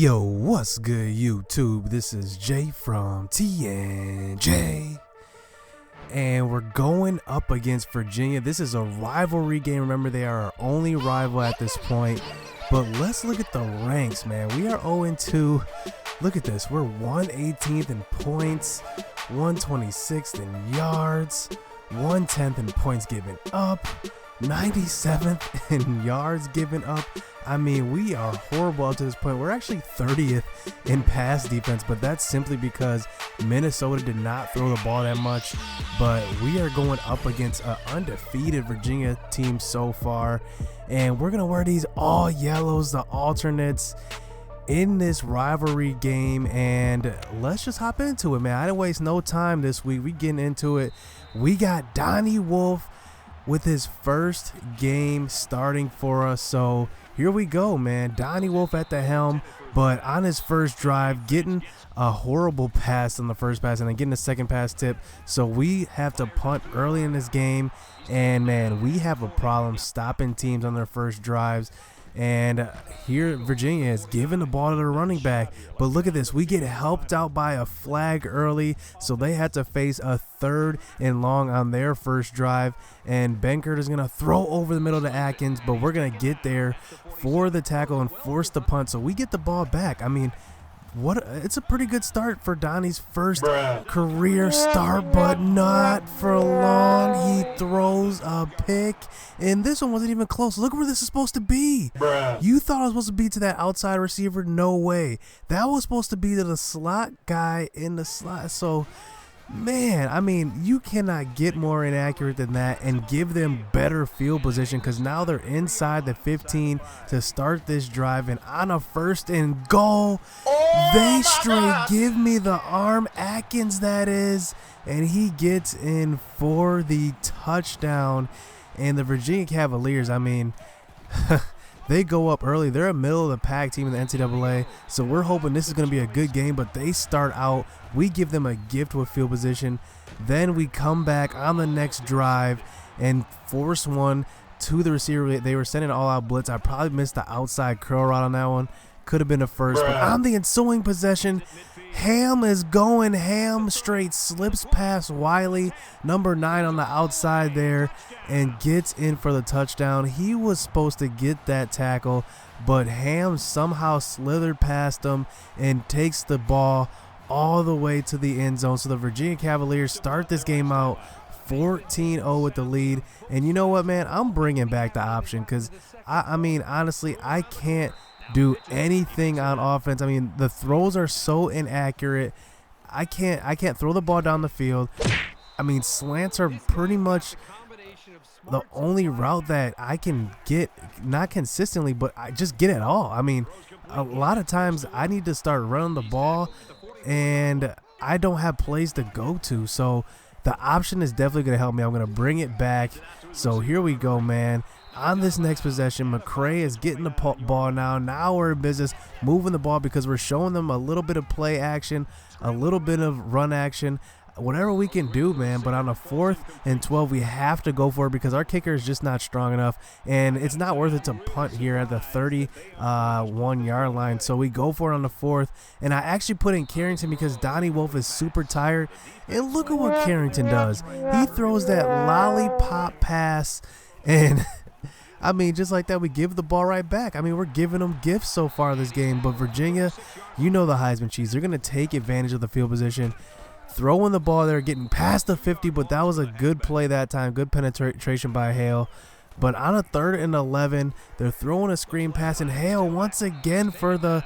Yo, what's good, YouTube? This is Jay from TNJ, and we're going up against Virginia. This is a rivalry game. Remember, they are our only rival at this point. But let's look at the ranks, man. We are 0-2. Look at this. We're 118th in points, 126th in yards, 110th in points given up, 97th in yards given up. I mean, we are horrible up to this point. We're actually 30th in pass defense, but that's simply because Minnesota did not throw the ball that much. But we are going up against an undefeated Virginia team so far, and we're gonna wear these all yellows, the alternates, in this rivalry game. And let's just hop into it, man. I didn't waste no time this week. We getting into it. We got Donnie Wolf with his first game starting for us, so here we go, man. Donnie Wolf at the helm, but on his first drive, getting a horrible pass on the first pass and then getting a second pass tip. So we have to punt early in this game, and man, we have a problem stopping teams on their first drives. And here Virginia is giving the ball to the running back, but look at this, we get helped out by a flag early, so they had to face a 3rd and long on their first drive, and Benkert is going to throw over the middle to Atkins, but we're going to get there for the tackle and force the punt, so we get the ball back. I mean, it's a pretty good start for Donnie's first career start, but not for long. He throws a pick, and this one wasn't even close. Look where this is supposed to be. You thought it was supposed to be to that outside receiver? No way. That was supposed to be to the slot guy in the slot. So, man, I mean, you cannot get more inaccurate than that and give them better field position, because now they're inside the 15 to start this drive, and on a 1st and goal, they straight give me the arm, Atkins that is, and he gets in for the touchdown. And the Virginia Cavaliers, I mean, they go up early. They're a middle of the pack team in the NCAA, so we're hoping this is going to be a good game, but they start out, we give them a gift with field position, then we come back on the next drive and force one to the receiver. They were sending all-out blitz. I probably missed the outside curl route on that one. Could have been a first, but on the ensuing possession, Ham is going ham, straight slips past Wiley, number 9 on the outside there, and gets in for the touchdown. He was supposed to get that tackle, but Ham somehow slithered past him and takes the ball all the way to the end zone. So the Virginia Cavaliers start this game out 14-0 with the lead. And you know what, man? I'm bringing back the option, because, I mean, honestly, I can't do anything on offense. I mean, the throws are so inaccurate. I can't throw the ball down the field. I mean, slants are pretty much the only route that I can get, not consistently, but I just get at all. I mean, a lot of times I need to start running the ball, and I don't have plays to go to. So the option is definitely going to help me. I'm going to bring it back. So here we go, man. On this next possession, McCray is getting the ball now. Now we're in business, moving the ball, because we're showing them a little bit of play action, a little bit of run action, whatever we can do, man. But on a 4th and 12, we have to go for it, because our kicker is just not strong enough, and it's not worth it to punt here at the 31-yard line. So we go for it on the 4th, and I actually put in Carrington because Donnie Wolf is super tired. And look at what Carrington does. He throws that lollipop pass, and I mean, just like that, we give the ball right back. I mean, we're giving them gifts so far this game. But Virginia, you know the Heisman Chiefs, they're going to take advantage of the field position, throwing the ball there, getting past the 50, but that was a good play that time, good penetration by Hale. But on a 3rd and 11, they're throwing a screen pass, and Hale once again for the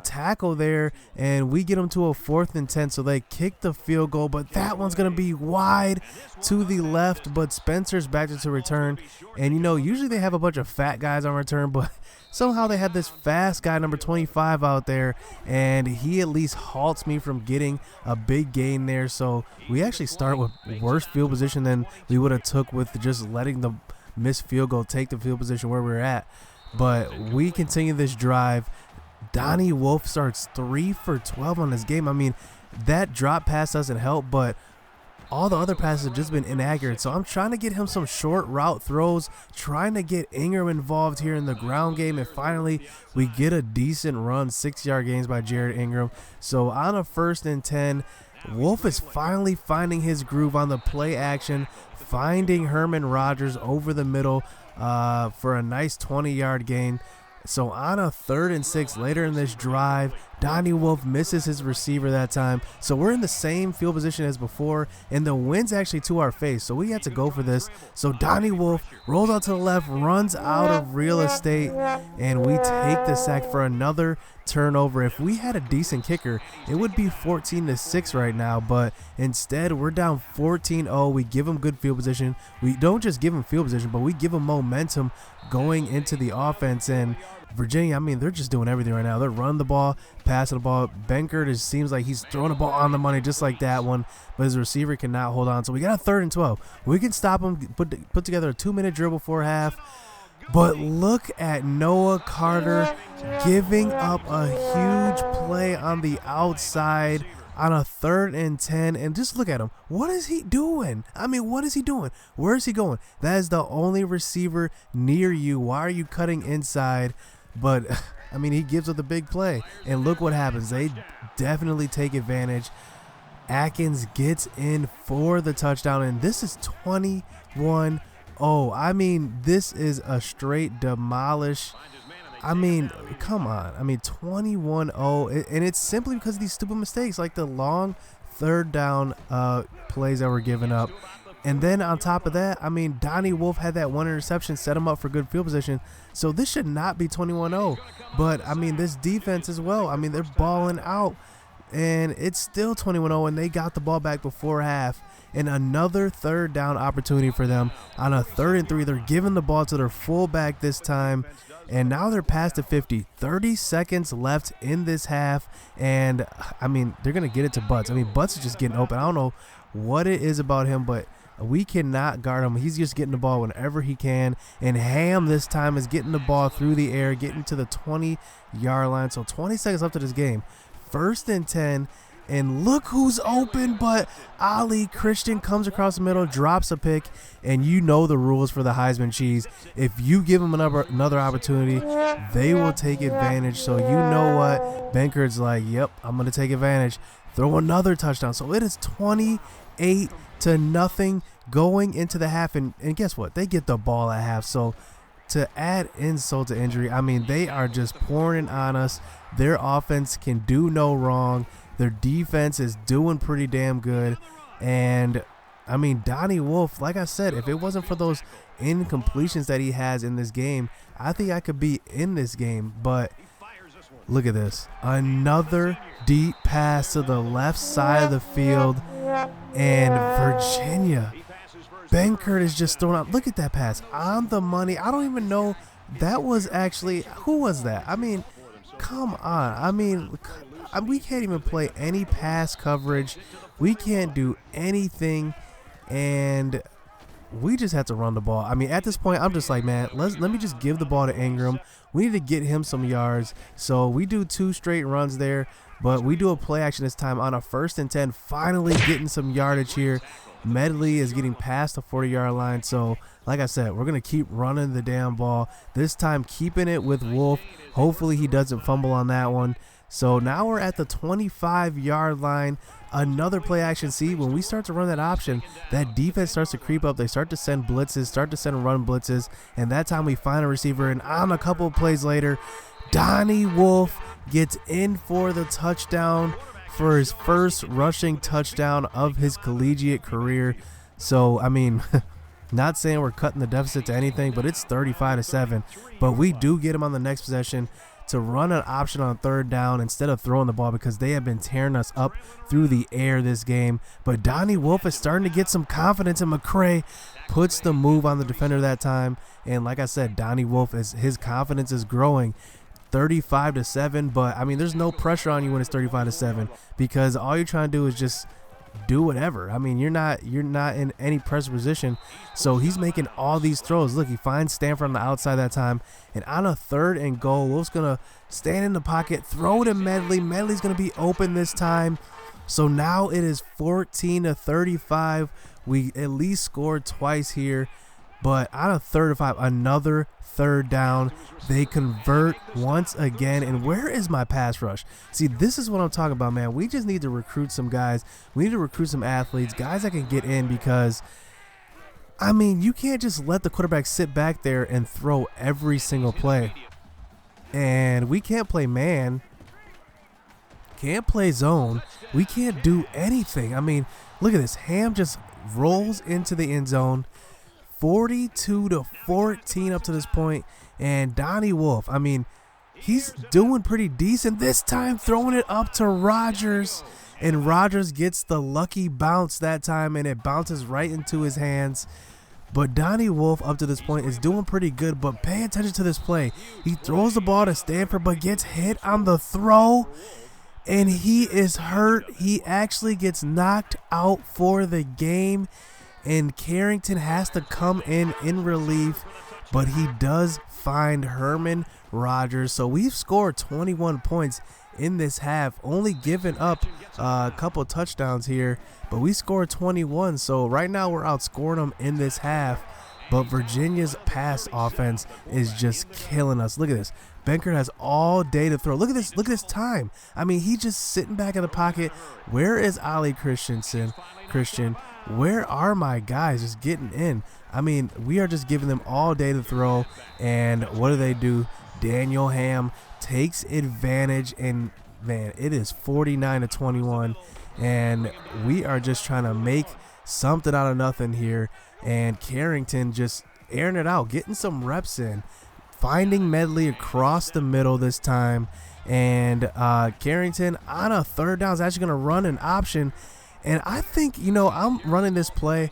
tackle there, and we get them to a 4th and 10, so they kick the field goal, but that one's going to be wide to the left, but Spencer's back to return. And, you know, usually they have a bunch of fat guys on return, but somehow they had this fast guy, number 25, out there, and he at least halts me from getting a big gain there. So we actually start with worse field position than we would have took with just letting the missed field goal take the field position where we're at. But we continue this drive. Donnie Wolf starts 3 for 12 on this game. I mean, that drop pass doesn't help, but all the other passes have just been inaccurate. So I'm trying to get him some short route throws, trying to get Ingram involved here in the ground game, and finally we get a decent run, 6-yard gains by Jared Ingram. So on a 1st and 10, Wolf is finally finding his groove on the play action, finding Herman Rogers over the middle for a nice 20-yard gain. So on a 3rd and 6 later in this drive, Donnie Wolf misses his receiver that time. So we're in the same field position as before, and the wind's actually to our face. So we had to go for this. So Donnie Wolf rolls out to the left, runs out of real estate, and we take the sack for another turnover. If we had a decent kicker, it would be 14-6 right now, but instead we're down 14-0. We give him good field position. We don't just give him field position, but we give him momentum going into the offense. And Virginia, I mean, they're just doing everything right now. They're running the ball, passing the ball. Benkert, it seems like he's throwing the ball on the money just like that one, but his receiver cannot hold on. So we got a 3rd and 12. We can stop him, put together a 2-minute drill before half. But look at Noah Carter giving up a huge play on the outside on a 3rd and 10, and just look at him. What is he doing? I mean, what is he doing? Where is he going? That is the only receiver near you. Why are you cutting inside? But I mean, he gives up the big play, and look what happens. They definitely take advantage. Atkins gets in for the touchdown, and this is 21-0. I mean, this is a straight demolish. I mean, come on. I mean, 21-0, and it's simply because of these stupid mistakes, like the long 3rd down plays that were given up. And then on top of that, I mean, Donnie Wolf had that 1 interception, set him up for good field position. So this should not be 21-0. But, I mean, this defense as well, I mean, they're balling out. And it's still 21-0, and they got the ball back before half. And another 3rd down opportunity for them on a 3rd and 3. They're giving the ball to their fullback this time. And now they're past the 50. 30 seconds left in this half. And, I mean, they're going to get it to Butts. I mean, Butts is just getting open. I don't know what it is about him, but we cannot guard him. He's just getting the ball whenever he can. And Ham this time is getting the ball through the air, getting to the 20-yard line. So 20 seconds left of this game. 1st and 10. And look who's open, but Ali Christian comes across the middle, drops a pick, and you know the rules for the Heisman cheese. If you give them another opportunity, they will take advantage. So you know what? Benkert's like, yep, I'm going to take advantage. Throw another touchdown. So it is 28-0 going into the half, and guess what? They get the ball at half. So to add insult to injury, I mean, they are just pouring it on us. Their offense can do no wrong. Their defense is doing pretty damn good. And, I mean, Donnie Wolf, like I said, if it wasn't for those incompletions that he has in this game, I think I could be in this game. But look at this. Another deep pass to the left side of the field. And Virginia, Benkert is just throwing out. Look at that pass on the money. I don't even know. That was actually, who was that? I mean, come on. I mean, we can't even play any pass coverage. We can't do anything, and we just have to run the ball. I mean, at this point, I'm just like, man, let me just give the ball to Ingram. We need to get him some yards. So we do 2 straight runs there, but we do a play action this time on a 1st and 10, finally getting some yardage here. Medley is getting past the 40-yard line. So, like I said, we're going to keep running the damn ball. This time, keeping it with Wolf. Hopefully, he doesn't fumble on that one. So now we're at the 25-yard line. Another play action. See, when we start to run that option, that defense starts to creep up. They start to send blitzes, start to send run blitzes. And that time we find a receiver. And on a couple of plays later, Donnie Wolf gets in for the touchdown for his first rushing touchdown of his collegiate career. So, I mean, not saying we're cutting the deficit to anything, but it's 35-7. But we do get him on the next possession to run an option on 3rd down instead of throwing the ball, because they have been tearing us up through the air this game. But Donnie Wolf is starting to get some confidence, and McCray puts the move on the defender that time. And like I said, Donnie Wolf, his confidence is growing. 35-7, but I mean, there's no pressure on you when it's 35-7, because all you're trying to do is just do whatever. I mean, you're not in any pressure position. So he's making all these throws. Look, he finds Stanford on the outside that time, and on a 3rd and goal, Wolf's gonna stand in the pocket, throw to Medley. Medley's gonna be open this time. So now it is 14-35. We at least scored twice here, but on a 3rd and 5, another 3rd down, they convert once again. And where is my pass rush? See, this is what I'm talking about, man. We just need to recruit some guys. We need to recruit some athletes, guys that can get in, because I mean, you can't just let the quarterback sit back there and throw every single play. And we can't play man, can't play zone, we can't do anything. I mean, look at this. Ham just rolls into the end zone, 42-14 up to this point. And Donnie Wolf, I mean, he's doing pretty decent this time, throwing it up to Rodgers. And Rodgers gets the lucky bounce that time, and it bounces right into his hands. But Donnie Wolf up to this point is doing pretty good, but pay attention to this play. He throws the ball to Stanford, but gets hit on the throw, and he is hurt. He actually gets knocked out for the game, and Carrington has to come in relief, but he does find Herman Rodgers. So we've scored 21 points in this half, only giving up a couple touchdowns here, but we scored 21. So right now we're outscoring them in this half, but Virginia's pass offense is just killing us. Look at this. Benkert has all day to throw. Look at this. Look at this time. I mean, he's just sitting back in the pocket. Where is Ollie Christian? Where are my guys just getting in? I mean, we are just giving them all day to throw, and what do? Daniel Ham takes advantage, and man, it is 49-21, and we are just trying to make something out of nothing here. And Carrington just airing it out, getting some reps in, finding Medley across the middle this time, and Carrington on a 3rd down is actually going to run an option. And I think, you know, I'm running this play.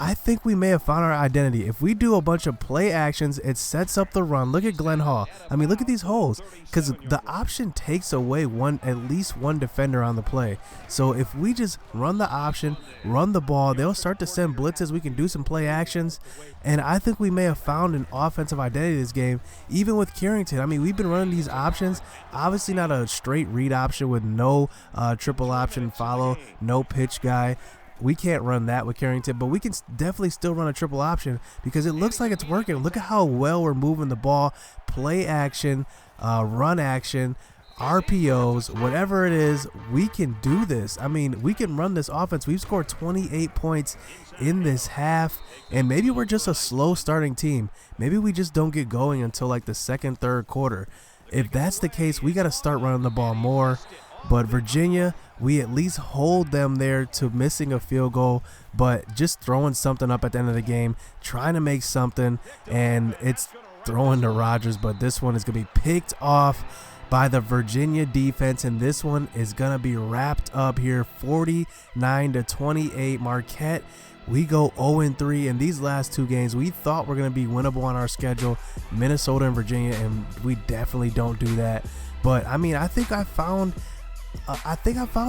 I think we may have found our identity. If we do a bunch of play actions, it sets up the run. Look at Glenn Hall. I mean, look at these holes, because the option takes away at least one defender on the play. So if we just run the option, run the ball, they'll start to send blitzes. We can do some play actions, and I think we may have found an offensive identity this game, even with Carrington. I mean, we've been running these options, obviously not a straight read option with no triple option follow, no pitch guy. We can't run that with Carrington, but we can definitely still run a triple option because it looks like it's working. Look at how well we're moving the ball. Play action, run action, RPOs, whatever it is, we can do this. I mean, we can run this offense. We've scored 28 points in this half, and maybe we're just a slow starting team. Maybe we just don't get going until like the 2nd, 3rd quarter. If that's the case, we got to start running the ball more. But Virginia, we at least hold them there to missing a field goal, but just throwing something up at the end of the game, trying to make something, and it's throwing to Rodgers. But this one is going to be picked off by the Virginia defense, and this one is going to be wrapped up here, 49-28. Marquette, we go 0-3 in these last 2 games. We thought we're going to be winnable on our schedule, Minnesota and Virginia, and we definitely don't do that. But I mean, I think I found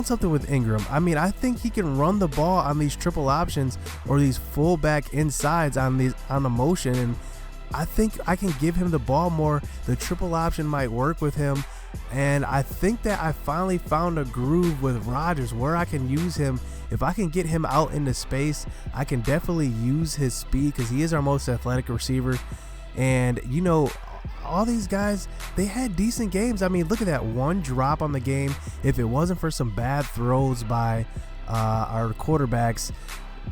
something with Ingram. I mean, I think he can run the ball on these triple options or these fullback insides on the motion, and I think I can give him the ball more. The triple option might work with him, and I think that I finally found a groove with Rodgers where I can use him. If I can get him out into space, I can definitely use his speed because he is our most athletic receiver. And you know, all these guys, they had decent games. I mean, look at that one drop on the game. If it wasn't for some bad throws by our quarterbacks,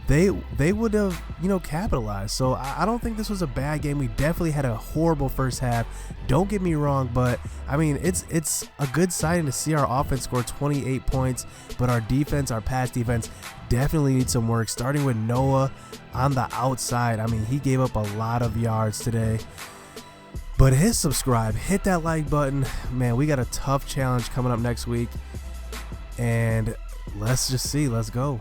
they would have, you know, capitalized. So I don't think this was a bad game. We definitely had a horrible first half, don't get me wrong, but I mean, it's a good sign to see our offense score 28 points, but our defense, our pass defense, definitely needs some work, starting with Ncaa on the outside. I mean, he gave up a lot of yards today. But hit subscribe, hit that like button. Man, we got a tough challenge coming up next week, and let's just see. Let's go.